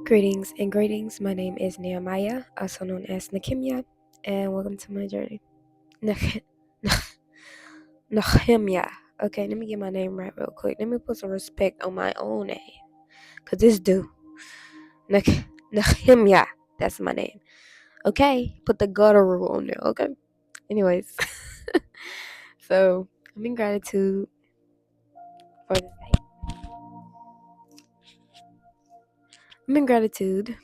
Greetings. My name is Nehemiah, also known as Nakimya, and welcome to my journey. Nehemiah. Okay, let me get my name right real quick. Let me put some respect on my own name, cause this dude, Nehemiah, that's my name. Okay, put the gutter rule on there. Okay. Anyways, so I'm in gratitude for this day. I'm in gratitude.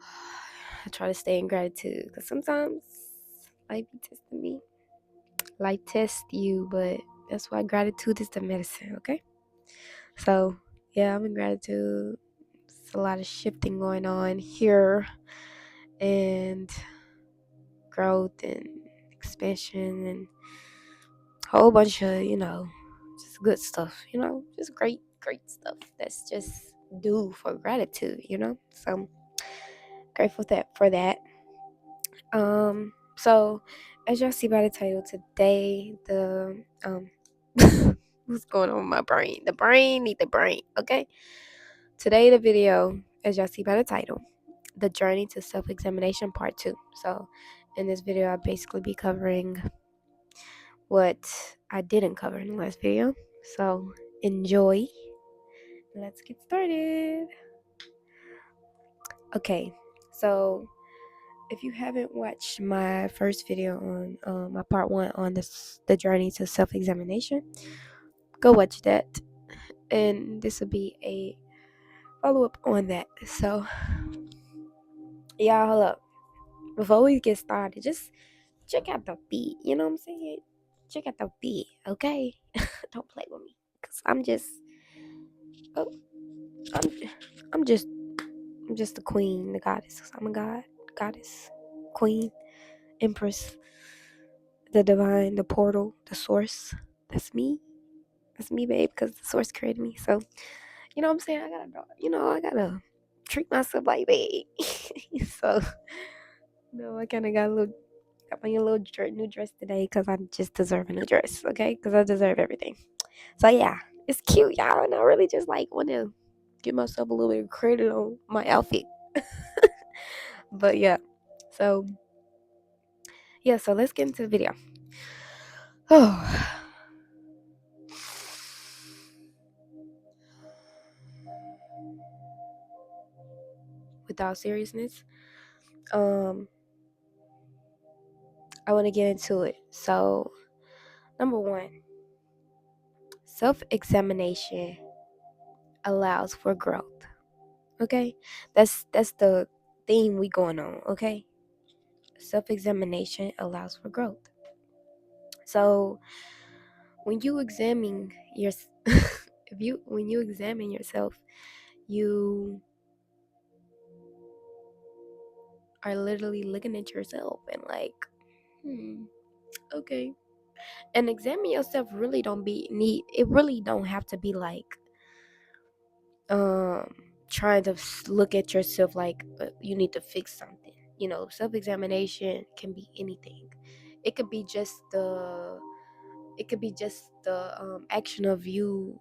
I try to stay in gratitude because sometimes life be testing me. Life tests you, but that's why gratitude is the medicine, okay? So, yeah, I'm in gratitude. There's a lot of shifting going on here, and growth and expansion and a whole bunch of, just good stuff, just great stuff that's just due for gratitude. So, I'm grateful for that. So as y'all see by the title today, what's going on with my brain? The brain need the brain, okay? Today the video, as y'all see by the title, the journey to self-examination part 2. So in this video I'll basically be covering what I didn't cover in the last video. So enjoy. Let's get started. Okay, so if you haven't watched my first video on my part 1 on the journey to self-examination, go watch that, and this will be a follow-up on that. So y'all, hold up, before we get started, just check out the beat. You know what I'm saying? Check out the beat, okay? Don't play with me, because oh, I'm I'm just the queen, the goddess. I'm a goddess, queen, empress, the divine, the portal, the source. That's me. That's me, babe, because the source created me. So, you know what I'm saying? I gotta treat myself like babe. So, I kind of got my little new dress today because I just deserve a new dress, okay? Because I deserve everything. So, yeah, it's cute, y'all. And I really just want to give myself a little bit of credit on my outfit. But, yeah. So, so let's get into the video. Oh. With all seriousness, I want to get into it. So, number 1, self-examination allows for growth. Okay? That's the theme we going on, okay? Self-examination allows for growth. So, when you examine your when you examine yourself, you are literally looking at yourself and okay. And examine yourself really it really don't have to be trying to look at yourself like you need to fix something. Self-examination can be anything. It could be just the action of you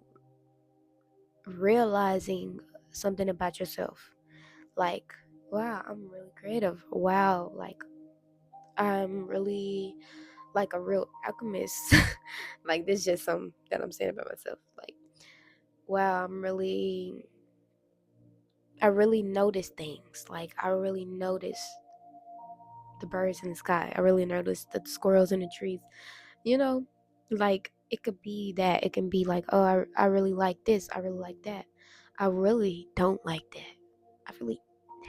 realizing something about yourself, like, wow, I'm really creative. Wow, like, I'm really like a real alchemist. Like, this is just something that I'm saying about myself. Like, wow, I really notice things. Like, I really notice the birds in the sky. I really notice the squirrels in the trees. Like, it could be that. It can be like, oh, I really like this. I really like that. I really don't like that. I really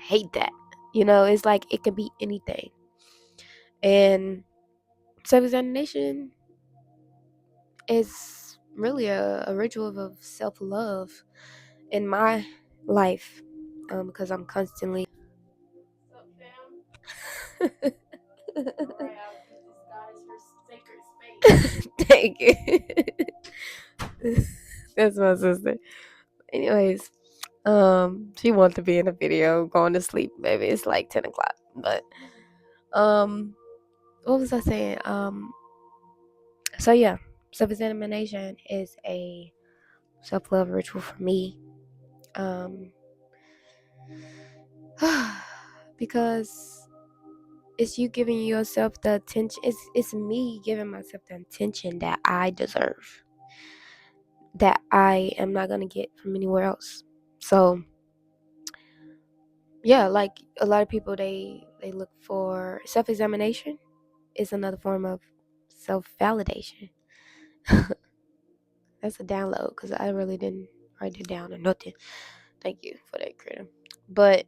hate that. It's like it could be anything. And self-examination is really a ritual of self-love in my life, because I'm constantly thank you. That's my sister. Anyways, she wants to be in a video, going to sleep. Maybe it's like 10 o'clock. But what was I saying? So yeah, self-examination is a self-love ritual for me. Because it's you giving yourself the attention. It's me giving myself the attention that I deserve, that I am not gonna get from anywhere else. So yeah, like a lot of people, they look for self-examination is another form of self-validation. That's a download because I really didn't write it down or nothing. Thank you for that, critter. But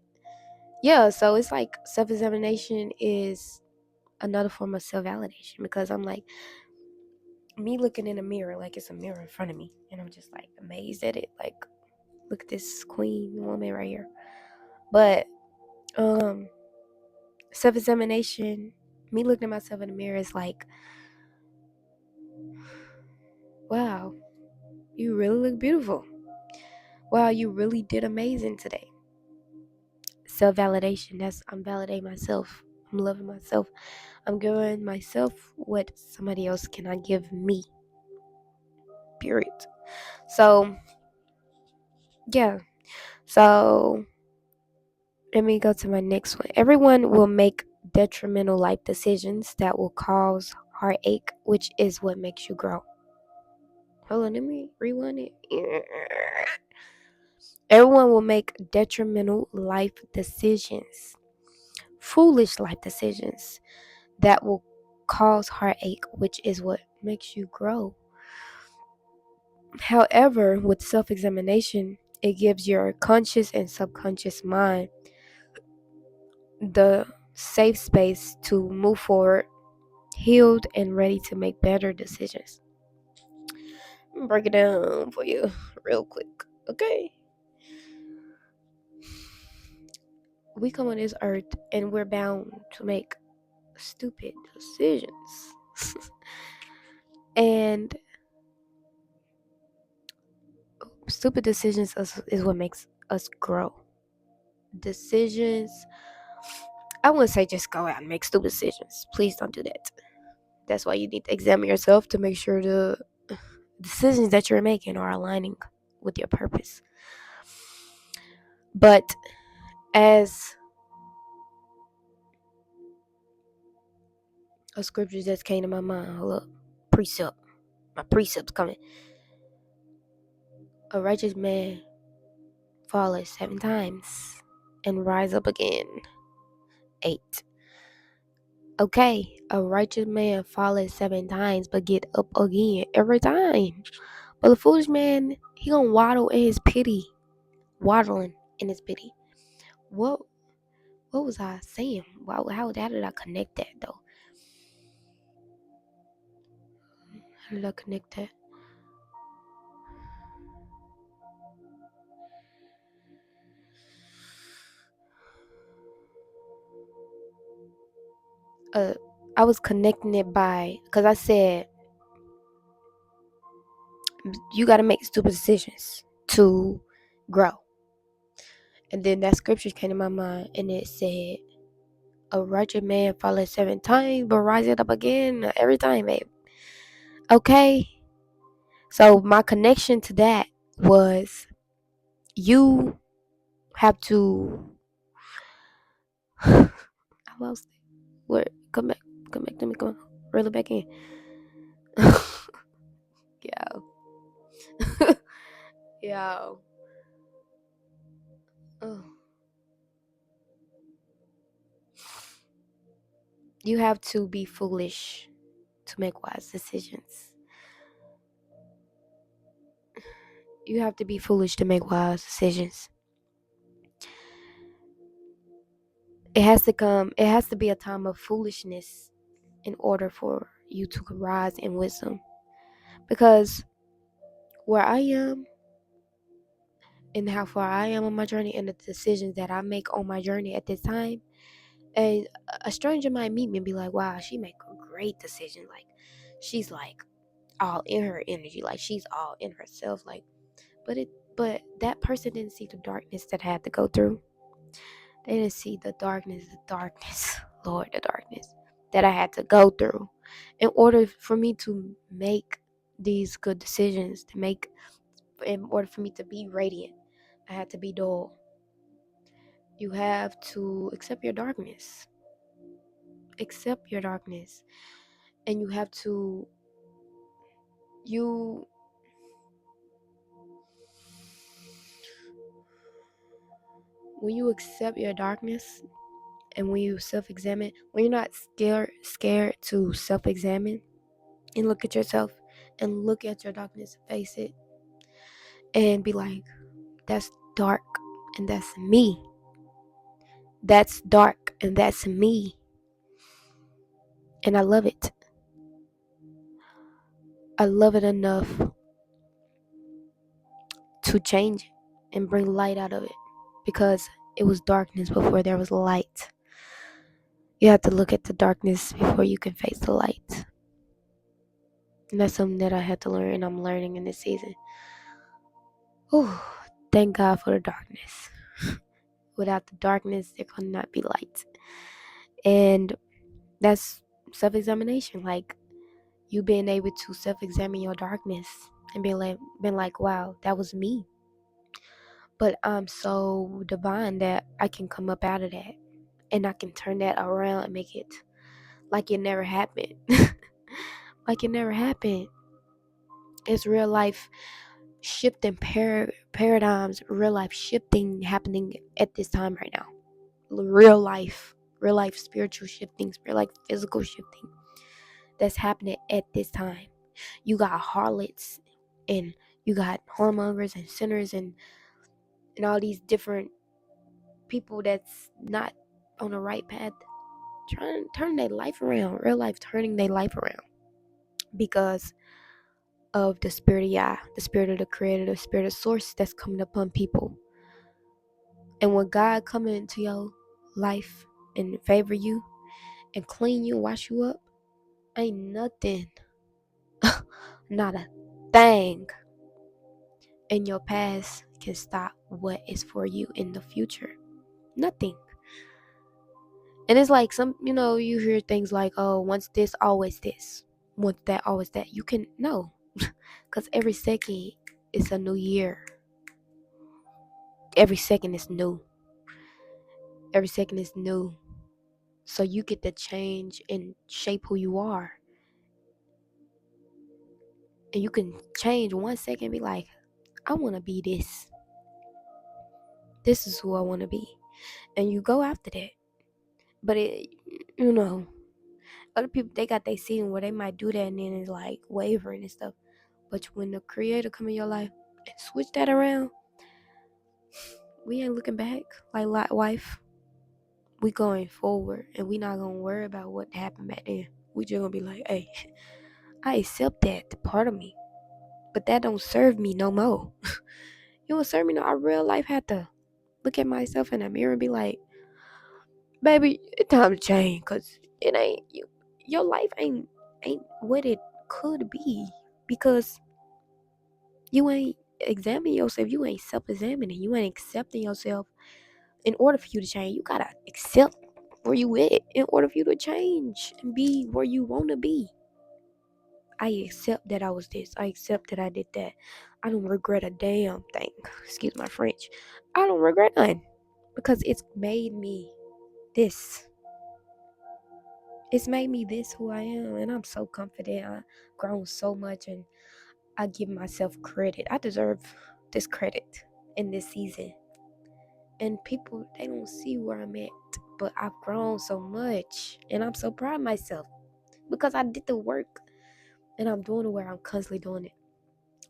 yeah, so it's like self-examination is another form of self-validation, because I'm like, me looking in a mirror, like it's a mirror in front of me, and I'm just like amazed at it. Like, look at this queen woman right here. But self-examination, me looking at myself in the mirror is like, wow, you really look beautiful. Wow, you really did amazing today. Self-validation, that's, I'm validating myself. I'm loving myself. I'm giving myself what somebody else cannot give me. Period. So yeah. So let me go to my next one. Everyone will make detrimental life decisions that will cause heartache, which is what makes you grow. Hold on, let me rewind it. Everyone will make detrimental life decisions, foolish life decisions that will cause heartache, which is what makes you grow. However, with self examination, it gives your conscious and subconscious mind the safe space to move forward, healed and ready to make better decisions. Let me break it down for you real quick. Okay. We come on this earth and we're bound to make stupid decisions. And stupid decisions is what makes us grow. Decisions, I wouldn't say just go out and make stupid decisions. Please don't do that. That's why you need to examine yourself to make sure the decisions that you're making are aligning with your purpose. But as a scripture just came to my mind, hold up, precept, my precept's coming. A righteous man falleth 7 times and rise up again 8. Okay, a righteous man falleth 7 times but get up again every time. But the foolish man, he gonna waddle in his pity, waddling in his pity. What was I saying? How did I connect that though? How did I connect that? I was connecting it by, because I said you got to make stupid decisions to grow. And then that scripture came to my mind, and it said, a righteous man falleth 7 times, but riseth up again every time, babe. Okay? So my connection to that was, you have to I lost it. Where? Come back to me, come on. Reel it back in. Yo. Yo. Oh. You have to be foolish to make wise decisions. You have to be foolish to make wise decisions. It has to be a time of foolishness in order for you to rise in wisdom. Because where I am and how far I am on my journey and the decisions that I make on my journey at this time, and a stranger might meet me and be like, wow, she make a great decision. Like, she's like all in her energy, like she's all in herself. Like, but that person didn't see the darkness that I had to go through. They didn't see the darkness, Lord, the darkness that I had to go through in order for me to make these good decisions, in order for me to be radiant. I had to be dull. You have to accept your darkness. Accept your darkness. And you have to, you, when you accept your darkness and when you self-examine, when you're not scared to self-examine and look at yourself and look at your darkness, face it, and be like, that's dark and that's me. That's dark and that's me. And I love it. I love it enough to change it and bring light out of it, because it was darkness before there was light. You have to look at the darkness before you can face the light. And that's something that I had to learn and I'm learning in this season. Oh, thank God for the darkness. Without the darkness, there could not be light. And that's self-examination. Like, you being able to self-examine your darkness and been like, wow, that was me. But I'm so divine that I can come up out of that and I can turn that around and make it like it never happened. Like it never happened. It's real life shifting paradigms, real life shifting happening at this time right now. Real life spiritual shiftings, real life physical shifting that's happening at this time. You got harlots and you got whoremongers and sinners and all these different people that's not on the right path, trying to turn their life around, real life turning their life around because of the spirit of Yah, the spirit of the creator, the spirit of source that's coming upon people. And when God come into your life and favor you and clean you, wash you up, ain't nothing, not a thing in your past can stop what is for you in the future. Nothing. And it's like you hear things like, oh, once this, always this. Once that, always that. You can, no. Because every second is a new year. Every second is new. Every second is new. So you get to change and shape who you are. And you can change 1 second and be like, I want to be this. This is who I want to be. And you go after that. But other people, they got their season where they might do that and then it's like wavering and stuff. But when the creator come in your life and switch that around, we ain't looking back like Lot wife. We going forward and we not gonna worry about what happened back then. We just gonna be like, hey, I accept that part of me, but that don't serve me no more. You don't serve me no. I real life had to look at myself in the mirror and be like, baby, it's time to change, cause it ain't you. Your life ain't what it could be because you ain't examining yourself. You ain't self-examining. You ain't accepting yourself. In order for you to change, you gotta accept where you at in order for you to change and be where you want to be. I accept that I was this. I accept that I did that. I don't regret a damn thing. Excuse my French. I don't regret none because it's made me this. It's made me this who I am, and I'm so confident. I've grown so much, and I give myself credit. I deserve this credit in this season. And people, they don't see where I'm at, but I've grown so much, and I'm so proud of myself because I did the work, and I'm doing it where I'm constantly doing it,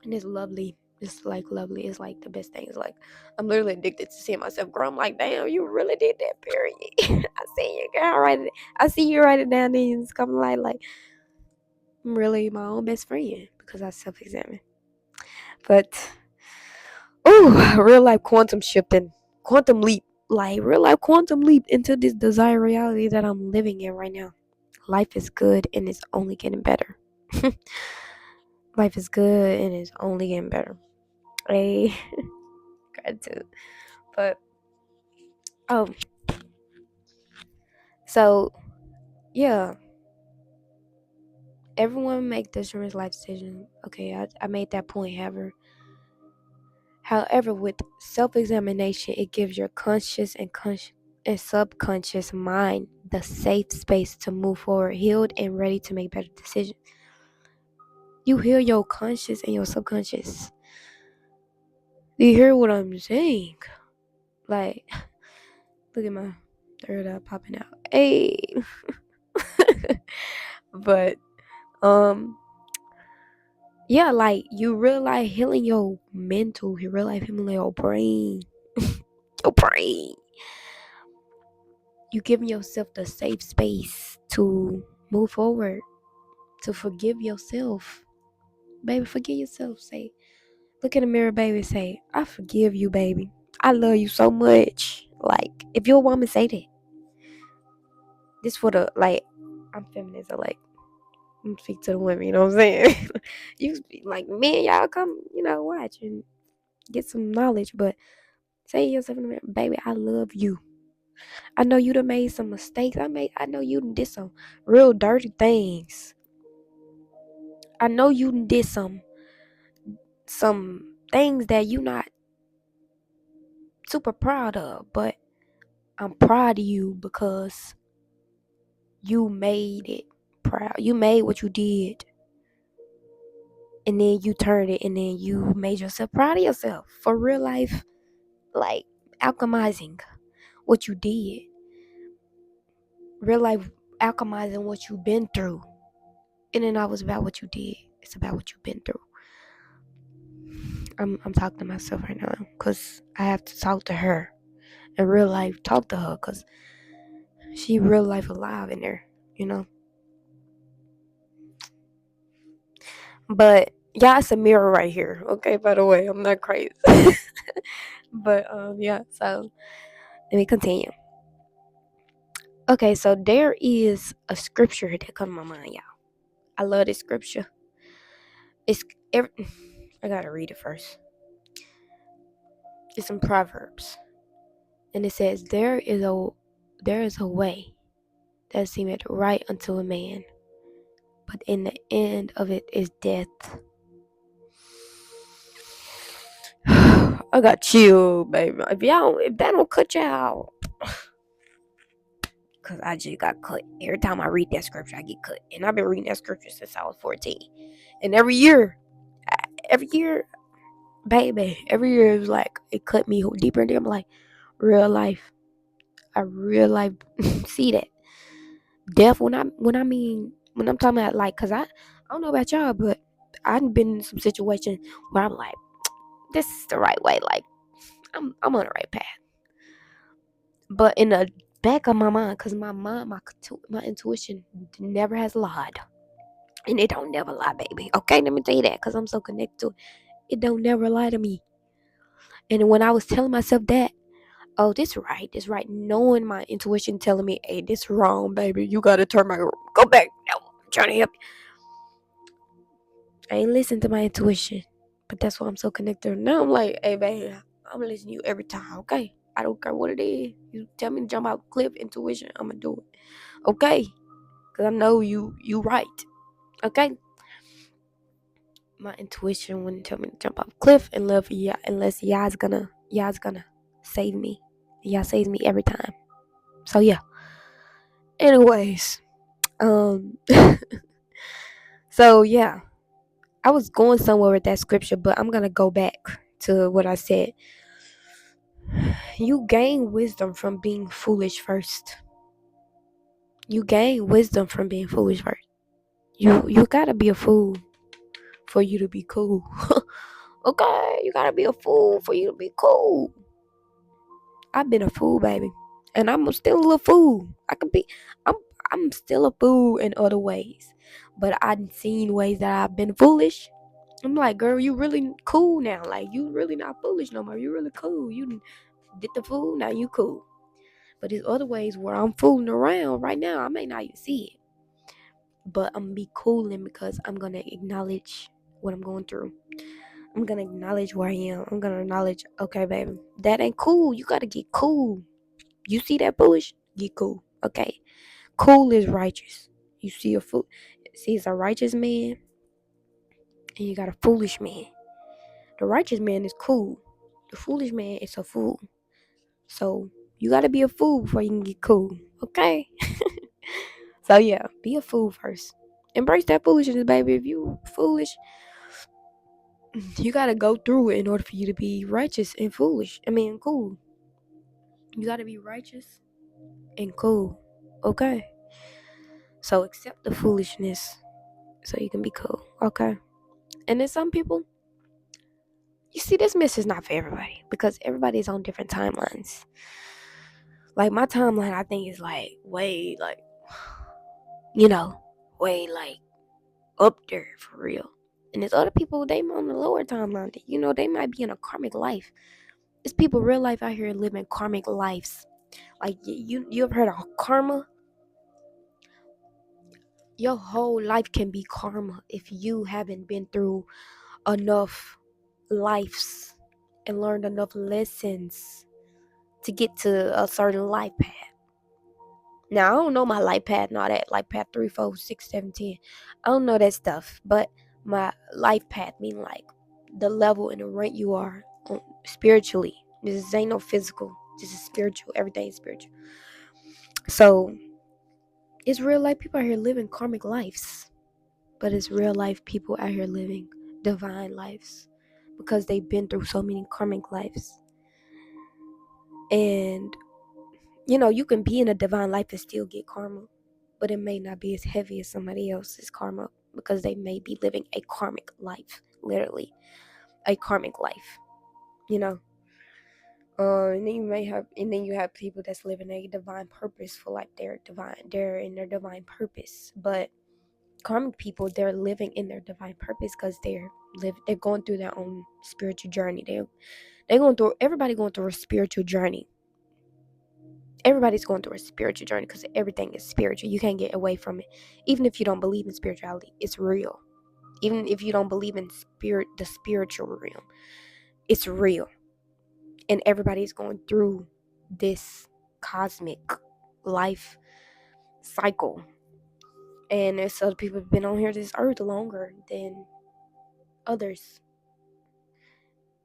and it's lovely. It's like lovely. It's like the best thing. It's like I'm literally addicted to seeing myself grow. I'm like, damn, you really did that, period. I see you, girl. I see you write it down, and it's coming like I'm really my own best friend because I self-examine. But real life quantum shifting, quantum leap, like real life quantum leap into this desired reality that I'm living in right now. Life is good and it's only getting better. Life is good and it's only getting better. Hey, gratitude. But oh, so yeah, everyone make this life decision. Okay, I made that point. However, with self-examination, it gives your conscious and subconscious mind the safe space to move forward, healed and ready to make better decisions. You heal your conscious and your subconscious. Do you hear what I'm saying? Like, look at my third eye popping out. Hey. But yeah, like you realize healing your mental, you realize healing your brain. Your brain. You giving yourself the safe space to move forward, to forgive yourself. Baby, forgive yourself. Say, look in the mirror, baby, say, I forgive you, baby. I love you so much. Like, if you're a woman, say that. This for the, like, I'm feminist, so like, I'm speak to the women, you know what I'm saying? You speak, like, men, y'all come, watch and get some knowledge, but say to yourself in the mirror, baby, I love you. I know you done made some mistakes. I know you done did some real dirty things. I know you done did some things that you not super proud of, but I'm proud of you because you made it proud. You made what you did. And then you turned it and then you made yourself proud of yourself for real life, like alchemizing what you did. Real life alchemizing what you've been through. And then I was about what you did. It's about what you've been through. I'm talking to myself right now because I have to talk to her in real life. Talk to her because she real life alive in there, But yeah, it's a mirror right here. Okay, by the way, I'm not crazy. But yeah. So let me continue. Okay, so there is a scripture that comes to my mind, y'all. I love this scripture. It's every. I gotta read it first. It's in Proverbs, and it says, "There is a way that seemeth right unto a man, but in the end of it is death." I got chill, baby. If that don't cut you out, cause I just got cut. Every time I read that scripture, I get cut, and I've been reading that scripture since I was 14. And every year, baby, every year it was like it cut me deeper and deeper. I'm like, real life, I real life see that death. When I'm talking about, like, cause I don't know about y'all, but I've been in some situations where I'm like, this is the right way. Like, I'm on the right path. But in the back of my mind, cause my intuition never has lied, and it don't never lie, baby. Okay, let me tell you that, cause I'm so connected to it. It don't never lie to me. And when I was telling myself that, oh, this right, knowing my intuition telling me, hey, this wrong, baby. You gotta go back. No, I'm trying to help you. I ain't listen to my intuition, but that's why I'm so connected. Now I'm like, hey, baby, I'm listening to you every time, okay? I don't care what it is. You tell me to jump out cliff, intuition, I'm gonna do it, okay? Cause I know you right, okay? My intuition wouldn't tell me to jump off cliff unless y'all's gonna save me. Y'all saves me every time. So yeah. Anyways, so yeah, I was going somewhere with that scripture, but I'm gonna go back to what I said. You gain wisdom from being foolish first. You gain wisdom from being foolish first. You gotta be a fool for you to be cool. Okay, you gotta be a fool for you to be cool. I've been a fool, baby, and I'm still a little fool. I'm I'm still a fool in other ways, but I've seen ways that I've been foolish. I'm like, girl, you really cool now. Like, you really not foolish no more. You really cool. You did the fool, now you cool. But there's other ways where I'm fooling around right now. I may not even see it, but I'm gonna be cooling because I'm gonna acknowledge what I'm going through. I'm gonna acknowledge where I am. I'm gonna acknowledge, okay, baby, that ain't cool. You gotta get cool. You see that foolish? Get cool. Okay. Cool is righteous. You see a fool. See, it's a righteous man, and you got a foolish man. The righteous man is cool. The foolish man is a fool. So you gotta be a fool before you can get cool. Okay? So yeah, be a fool first. Embrace that foolishness, baby. If you foolish, you gotta go through it in order for you to be righteous and foolish. Cool. You gotta be righteous and cool. Okay? So accept the foolishness so you can be cool. Okay? And then some people, you see, this message is not for everybody because everybody's on different timelines. Like my timeline, I think is like way like, way like up there for real. And there's other people, they on the lower timeline. They might be in a karmic life. There's people real life out here living karmic lives. Like you ever heard of karma? Your whole life can be karma if you haven't been through enough lives and learned enough lessons to get to a certain life path. Now I don't know my life path and all that, life path 3, 4, 6, 7, 10. I don't know that stuff, but my life path mean like the level and the rank you are spiritually. This ain't no physical. This is spiritual. Everything is spiritual. So it's real life people out here living karmic lives, but it's real life people out here living divine lives because they've been through so many karmic lives. And you can be in a divine life and still get karma, but it may not be as heavy as somebody else's karma because they may be living a karmic life, literally a karmic life, you know. And then you have people that's living a divine purpose for like they're in their divine purpose. But karmic people, they're living in their divine purpose because they're going through their own spiritual journey. Everybody going through a spiritual journey. Everybody's going through a spiritual journey because everything is spiritual. You can't get away from it. Even if you don't believe in spirituality, it's real. Even if you don't believe in the spiritual realm, it's real. And everybody's going through this cosmic life cycle. And there's other people who've been on here this earth longer than others.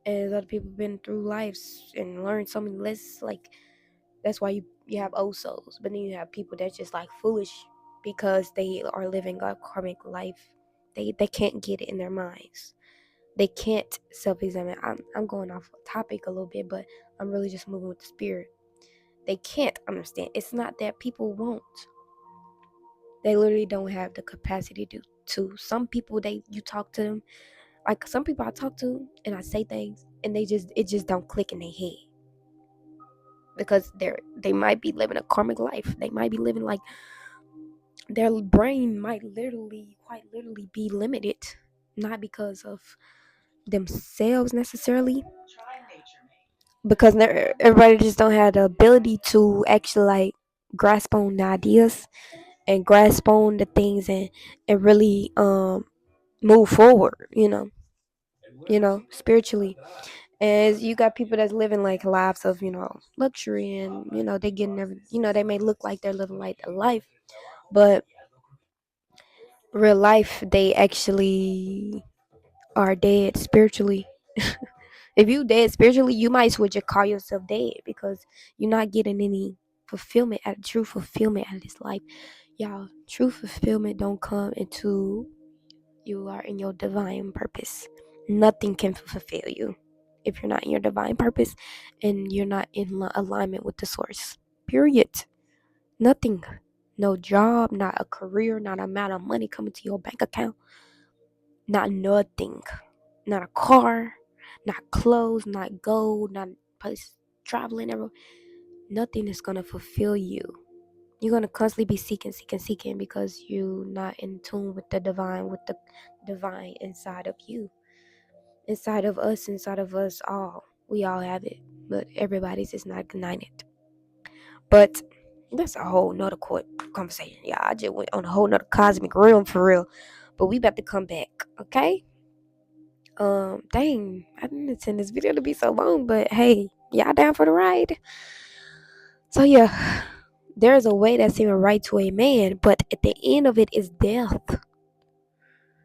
And other people have been through lives and learned so many lessons. Like, that's why you have old souls. But then you have people that's just like foolish because they are living a karmic life. They can't get it in their minds. They can't self-examine. I'm going off topic a little bit, but I'm really just moving with the spirit. They can't understand. It's not that people won't. They literally don't have the capacity to. Some people, you talk to them. Like some people I talk to and I say things and it just don't click in their head. Because they might be living a karmic life. They might be living like their brain might quite literally be limited. Not because of themselves necessarily, because everybody just don't have the ability to actually like grasp on the ideas and grasp on the things and really move forward, spiritually. As you got people that's living like lives of luxury, and they getting they may look like they're living like a life, but real life they actually are dead spiritually. If you dead spiritually, you might as well just call yourself dead because you're not getting any true fulfillment out of this life. Y'all, true fulfillment don't come until you are in your divine purpose. Nothing can fulfill you if you're not in your divine purpose and you're not in alignment with the source. Period. Nothing. No job, not a career, not a amount of money coming to your bank account. Not nothing. Not a car, not clothes, not gold, not place traveling everywhere. Nothing is gonna fulfill you. You're gonna constantly be seeking because you're not in tune with the divine inside of you. Inside of us all. We all have it, but everybody's is not ignited. But that's a whole nother conversation. Yeah, I just went on a whole nother cosmic realm for real. But we about to come back, okay? Dang, I didn't intend this video to be so long, but hey, y'all down for the ride? So yeah, there is a way that seems right to a man, but at the end of it is death.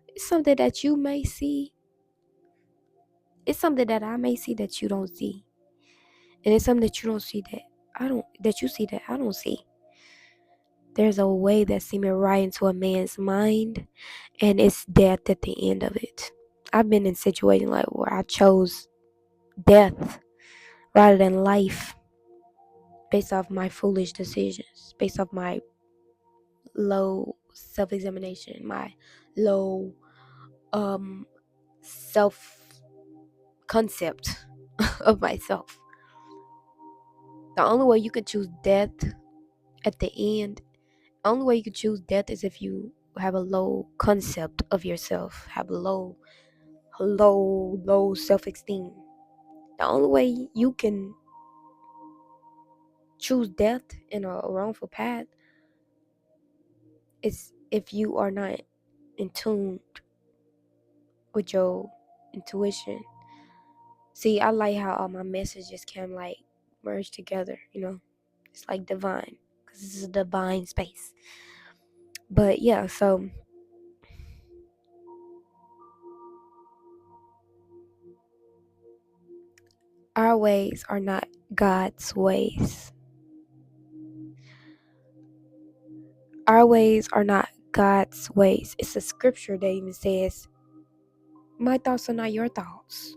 It's something that you may see it's something that I may see that you don't see. And it's something that you don't see that you see that I don't see. There's a way that seeming right into a man's mind, and it's death at the end of it. I've been in situations like where I chose death rather than life based off my foolish decisions, based off my low self-examination, my low self concept of myself. The only way you could choose death at the end, only way you could choose death is if you have a low concept of yourself, have low self-esteem. The only way you can choose death in a wrongful path is if you are not in tune with your intuition. See, I like how all my messages can like merge together, It's like divine, because this is a divine space. But yeah, so our ways are not God's ways. Our ways are not God's ways. It's a scripture that even says, my thoughts are not your thoughts.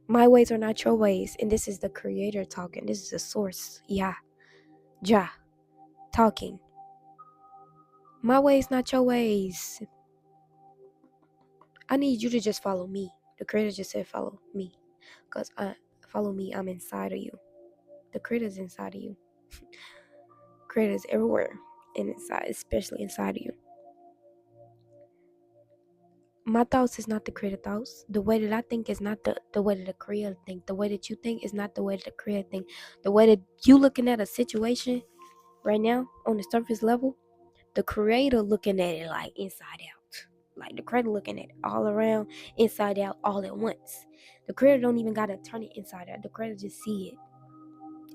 My ways are not your ways. And this is the creator talking. This is the source. Jah talking. My ways, not your ways. I need you to just follow me. The creator just said follow me. Because follow me, I'm inside of you. The creator's inside of you. Creator's everywhere. And inside, especially inside of you. My thoughts is not the creator thoughts. The way that I think is not the way that the creator think. The way that you think is not the way that the creator think. The way that you looking at a situation right now on the surface level, the creator looking at it like inside out. Like the creator looking at it all around, inside out, all at once. The creator don't even gotta turn it inside out. The creator just see it.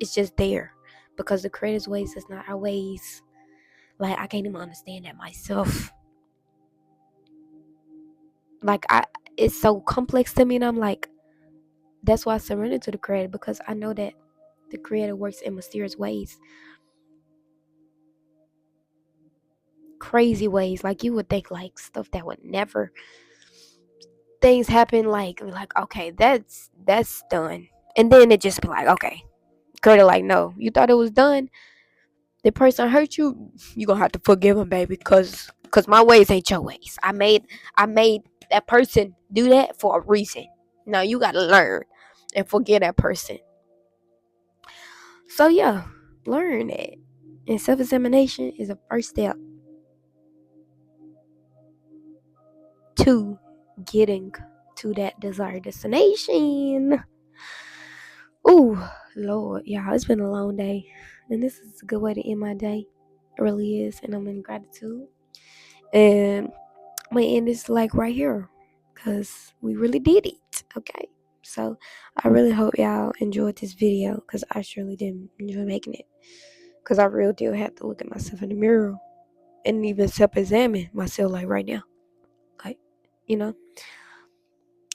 It's just there. Because the creator's ways is not our ways. Like I can't even understand that myself. Like it's so complex to me, and I'm like, that's why I surrender to the creator, because I know that the creator works in mysterious ways. Crazy ways. Like you would think like stuff that would never, things happen like okay, that's done. And then it just be like, okay. Creator like, no, you thought it was done? The person hurt you, you gonna have to forgive him, baby, cause my ways ain't your ways. I made that person do that for a reason. Now you gotta learn and forgive that person. So yeah, learn it. And self-examination is a first step to getting to that desired destination. Ooh, Lord, yeah, it's been a long day, and this is a good way to end my day. It really is, and I'm in gratitude. And I'm gonna end this like right here, cause we really did it. Okay, so I really hope y'all enjoyed this video, cause I surely did enjoy making it. Cause I really do have to look at myself in the mirror and even self-examine myself, like right now, like you know.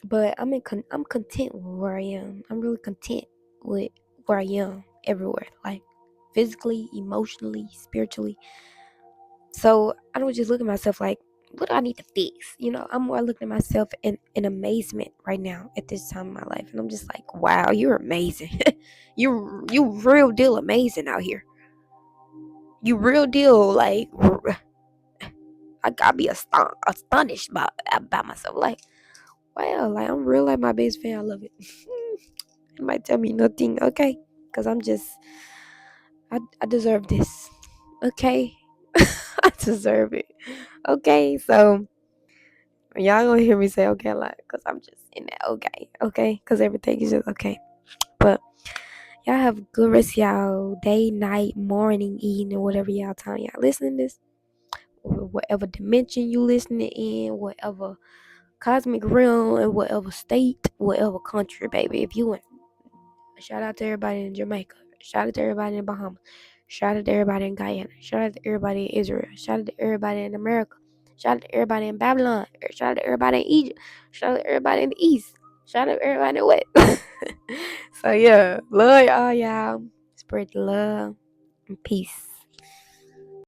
But I'm content with where I am. I'm really content with where I am everywhere, like physically, emotionally, spiritually. So I don't just look at myself like, what do I need to fix? I'm more looking at myself in amazement right now at this time in my life, and I'm just like, wow, you're amazing. you real deal amazing out here. You real deal like I gotta be astonished about myself. Like, wow, like I'm real like my best friend. I love it. It might tell me nothing, okay? Because I deserve this, okay? I deserve it, okay? So y'all gonna hear me say okay a lot, because I'm just in that okay? Because everything is just okay. But y'all have a good rest of y'all day, night, morning, evening, whatever y'all time y'all listening to this, or whatever dimension you listening in, whatever cosmic realm, and whatever state, whatever country, baby. If you in, shout out to everybody in Jamaica. Shout out to everybody in Bahamas. Shout out to everybody in Guyana. Shout out to everybody in Israel. Shout out to everybody in America. Shout out to everybody in Babylon. Shout out to everybody in Egypt. Shout out to everybody in the East. Shout out everybody know what. So yeah, love all y'all. Spread the love and peace.